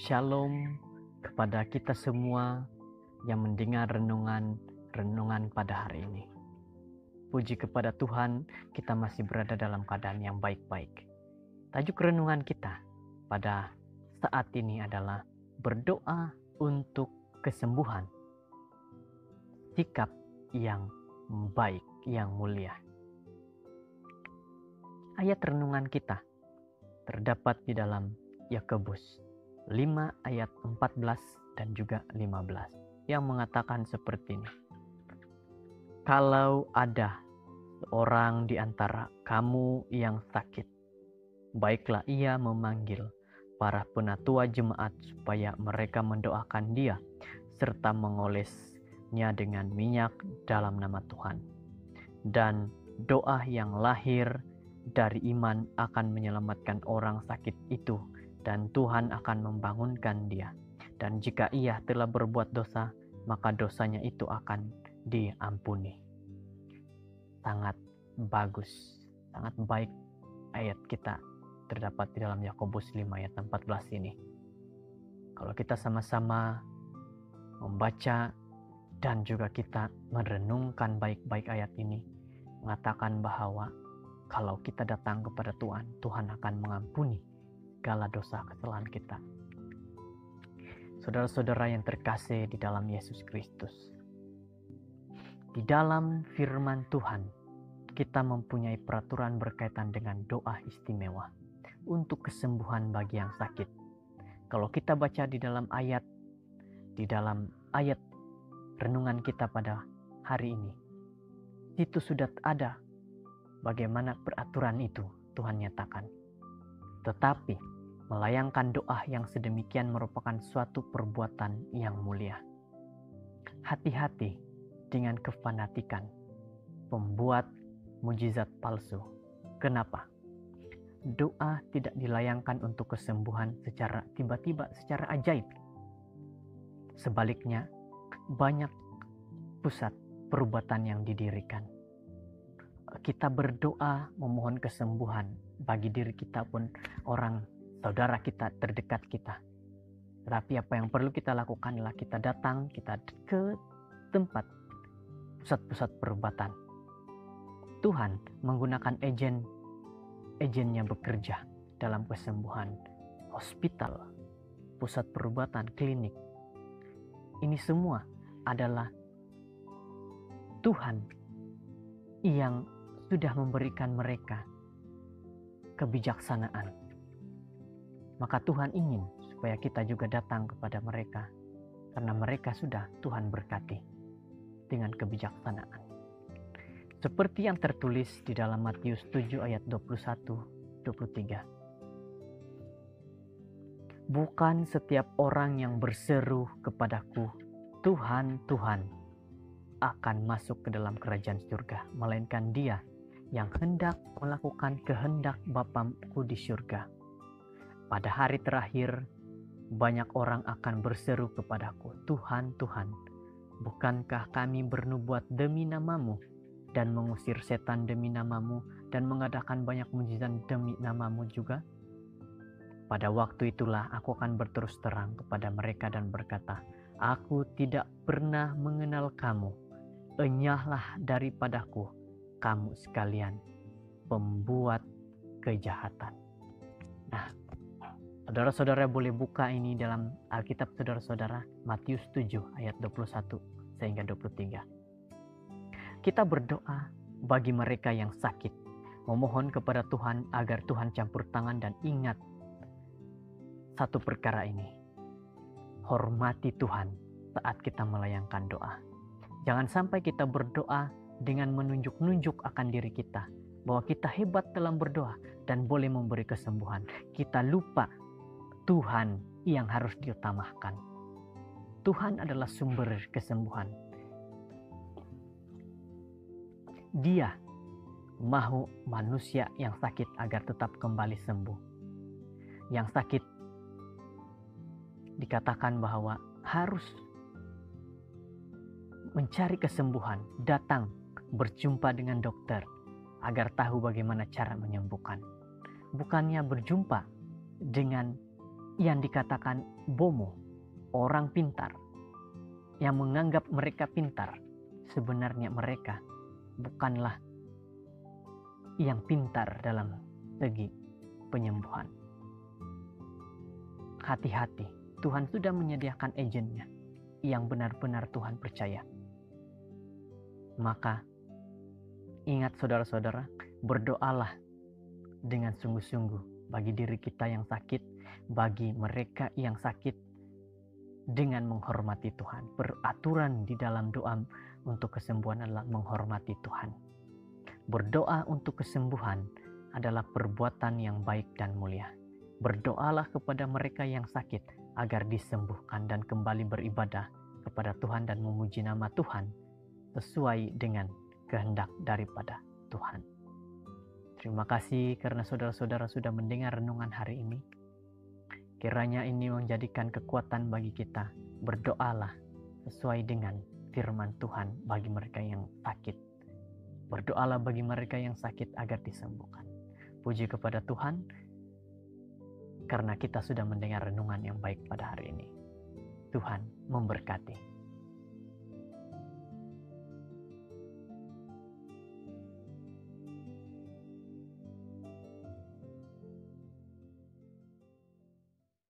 Shalom kepada kita semua yang mendengar renungan pada hari ini. Puji kepada Tuhan, kita masih berada dalam keadaan yang baik-baik. Tajuk renungan kita pada saat ini adalah berdoa untuk kesembuhan. Sikap yang baik, yang mulia. Ayat renungan kita terdapat di dalam Yakobus 5 ayat 14 dan juga 15 yang mengatakan seperti ini. Kalau ada seorang di antara kamu yang sakit, baiklah ia memanggil para penatua jemaat supaya mereka mendoakan dia serta mengolesnya dengan minyak dalam nama Tuhan. Dan doa yang lahir dari iman akan menyelamatkan orang sakit itu, dan Tuhan akan membangunkan dia. Dan jika ia telah berbuat dosa, maka dosanya itu akan diampuni. Sangat bagus, sangat baik ayat kita terdapat di dalam Yakobus 5 ayat 14 ini. Kalau kita sama-sama membaca dan juga kita merenungkan baik-baik ayat ini, mengatakan bahwa kalau kita datang kepada Tuhan, Tuhan akan mengampuni segala dosa kesalahan kita. Saudara-saudara yang terkasih di dalam Yesus Kristus, di dalam firman Tuhan kita mempunyai peraturan berkaitan dengan doa istimewa untuk kesembuhan bagi yang sakit. Kalau kita baca di dalam ayat renungan kita pada hari ini, itu sudah ada bagaimana peraturan itu Tuhan nyatakan. Tetapi melayangkan doa yang sedemikian merupakan suatu perbuatan yang mulia. Hati-hati dengan kefanatikan pembuat mujizat palsu. Kenapa? Doa tidak dilayangkan untuk kesembuhan secara tiba-tiba, secara ajaib. Sebaliknya, banyak pusat perubatan yang didirikan. Kita berdoa memohon kesembuhan bagi diri kita pun orang saudara kita terdekat kita. Tapi apa yang perlu kita lakukan adalah kita datang, kita ke tempat pusat-pusat perubatan. Tuhan menggunakan agennya bekerja dalam kesembuhan, hospital, pusat perubatan, klinik. Ini semua adalah Tuhan yang sudah memberikan mereka kebijaksanaan. Maka Tuhan ingin supaya kita juga datang kepada mereka, karena mereka sudah Tuhan berkati dengan kebijaksanaan. Seperti yang tertulis di dalam Matius 7 ayat 21-23. Bukan setiap orang yang berseru kepadaku, Tuhan, Tuhan, akan masuk ke dalam kerajaan surga, melainkan dia yang hendak melakukan kehendak Bapa-Ku di surga. Pada hari terakhir, banyak orang akan berseru kepadaku, Tuhan, Tuhan, bukankah kami bernubuat demi nama-Mu dan mengusir setan demi nama-Mu dan mengadakan banyak mujizat demi nama-Mu juga? Pada waktu itulah aku akan berterus terang kepada mereka dan berkata, aku tidak pernah mengenal kamu. Enyahlah daripadaku, kamu sekalian pembuat kejahatan. Nah, saudara-saudara boleh buka ini dalam Alkitab saudara-saudara, Matius 7 ayat 21 sehingga 23. Kita berdoa bagi mereka yang sakit, memohon kepada Tuhan agar Tuhan campur tangan, dan ingat satu perkara ini. Hormati Tuhan saat kita melayangkan doa. Jangan sampai kita berdoa dengan menunjuk-nunjuk akan diri kita bahwa kita hebat dalam berdoa dan boleh memberi kesembuhan. Kita lupa Tuhan yang harus diutamakan. Tuhan adalah sumber kesembuhan. Dia mahu manusia yang sakit agar tetap kembali sembuh. Yang sakit dikatakan bahwa harus mencari kesembuhan, datang berjumpa dengan dokter agar tahu bagaimana cara menyembuhkan. Bukannya berjumpa dengan yang dikatakan bomo, orang pintar, yang menganggap mereka pintar, sebenarnya mereka bukanlah yang pintar dalam segi penyembuhan. Hati-hati, Tuhan sudah menyediakan agennya yang benar-benar Tuhan percaya. Maka ingat saudara-saudara, berdoalah dengan sungguh-sungguh bagi diri kita yang sakit, bagi mereka yang sakit, dengan menghormati Tuhan. Beraturan di dalam doa untuk kesembuhan adalah menghormati Tuhan. Berdoa untuk kesembuhan adalah perbuatan yang baik dan mulia. Berdoalah kepada mereka yang sakit agar disembuhkan dan kembali beribadah kepada Tuhan dan memuji nama Tuhan sesuai dengan kehendak daripada Tuhan. Terima kasih karena saudara-saudara sudah mendengar renungan hari ini. Kiranya ini menjadikan kekuatan bagi kita. Berdoalah sesuai dengan firman Tuhan bagi mereka yang sakit. Berdoalah bagi mereka yang sakit agar disembuhkan. Puji kepada Tuhan karena kita sudah mendengar renungan yang baik pada hari ini. Tuhan memberkati.